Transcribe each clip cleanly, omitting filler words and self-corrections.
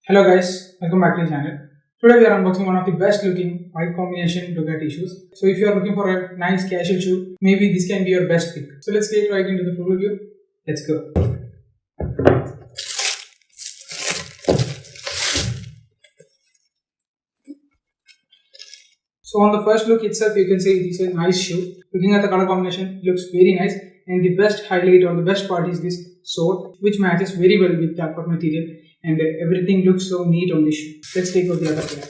Hello guys, welcome back to the channel. Today we are unboxing one of the best looking white combination DUCATI shoes. So if you are looking for a nice casual shoe, maybe this can be your best pick. So let's get right into the full review. Let's go. So on the first look itself, you can say it is a nice shoe. Looking at the color combination, it looks very nice. And the best highlight or the best part is this sole, which matches very well with the upper material. And everything looks so neat on this shoe. Let's take out the other pair.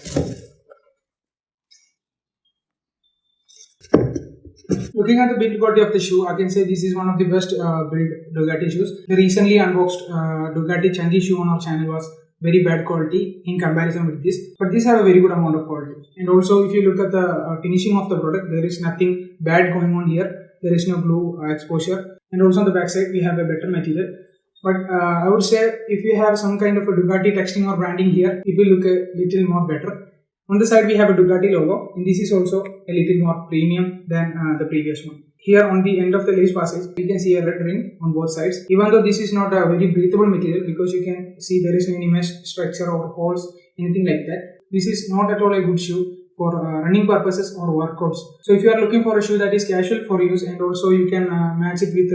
Looking at the build quality of the shoe, I can say this is one of the best built DUCATI shoes. The recently unboxed DUCATI chunky shoe on our channel was very bad quality in comparison with this, but these have a very good amount of quality. And also if you look at the finishing of the product, there is nothing bad going on here. There is no glue exposure, and also on the back side we have a better material. But I would say if you have some kind of a DUCATI texting or branding here, it will look a little more better. On the side we have a DUCATI logo, and this is also a little more premium than the previous one. Here on the end of the lace passage, we can see a red ring on both sides. Even though this is not a very breathable material, because you can see there is no any mesh structure or holes, anything like that. This is not at all a good shoe for running purposes or workouts. So if you are looking for a shoe that is casual for use, and also you can match it with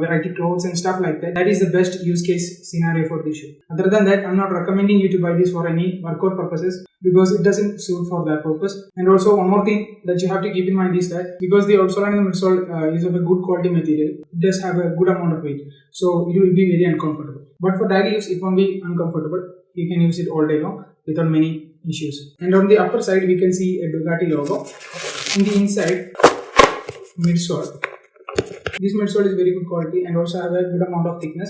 variety clothes and stuff like that, that is the best use case scenario for this shoe. Other than that, I'm not recommending you to buy this for any workout purposes, because it doesn't suit for that purpose. And also one more thing that you have to keep in mind is that because the outsole and the midsole is of a good quality material, it does have a good amount of weight, so it will be very uncomfortable. But for daily use, it won't be uncomfortable. You can use it all day long without many issues. And on the upper side we can see a DUCATI logo. In the inside, midsole. This midsole is very good quality and also have a good amount of thickness.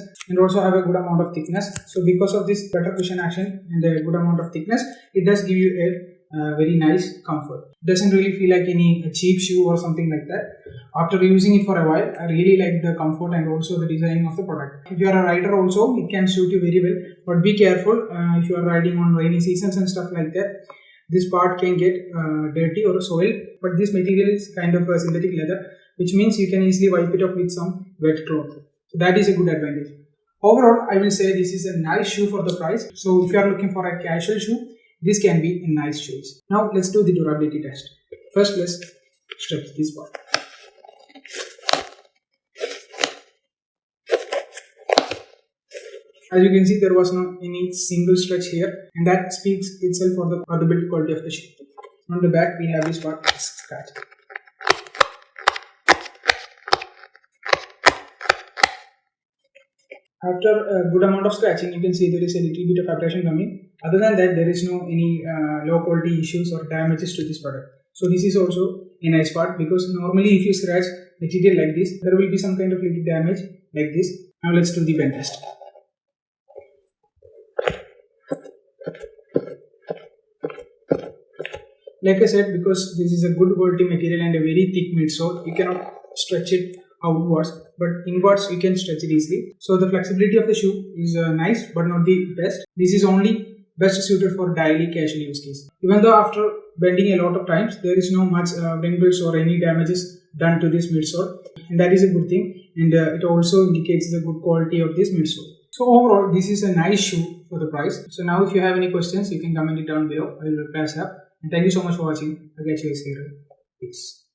So because of this better cushion action and a good amount of thickness, it does give you a very nice comfort. It doesn't really feel like any cheap shoe or something like that. After using it for a while, I really like the comfort and also the design of the product. If you are a rider also, it can suit you very well. But be careful if you are riding on rainy seasons and stuff like that. This part can get dirty or soiled. But this material is kind of a synthetic leather, which means you can easily wipe it off with some wet cloth. So that is a good advantage. Overall, I will say this is a nice shoe for the price. So if you are looking for a casual shoe, this can be a nice choice. Now let's do the durability test. First, let's stretch this part. As you can see, there was no any single stretch here, and that speaks itself for the build quality of the shoe. On the back, we have this part scratch. After a good amount of scratching, you can see there is a little bit of abrasion coming. Other than that, there is no any low quality issues or damages to this product. So this is also a nice part, because normally if you scratch material like this, there will be some kind of little damage like this. Now let's do the bend test. Like I said, because this is a good quality material and a very thick midsole, you cannot stretch it outwards, but inwards you can stretch it easily. So the flexibility of the shoe is nice, but not the best. This is only best suited for daily casual use case. Even though after bending a lot of times, there is no much wrinkles or any damages done to this midsole, and that is a good thing. And it also indicates the good quality of this midsole. So overall, this is a nice shoe for the price. So now if you have any questions, you can comment it down below. I will reply up. And thank you so much for watching. I'll catch you guys later. Peace.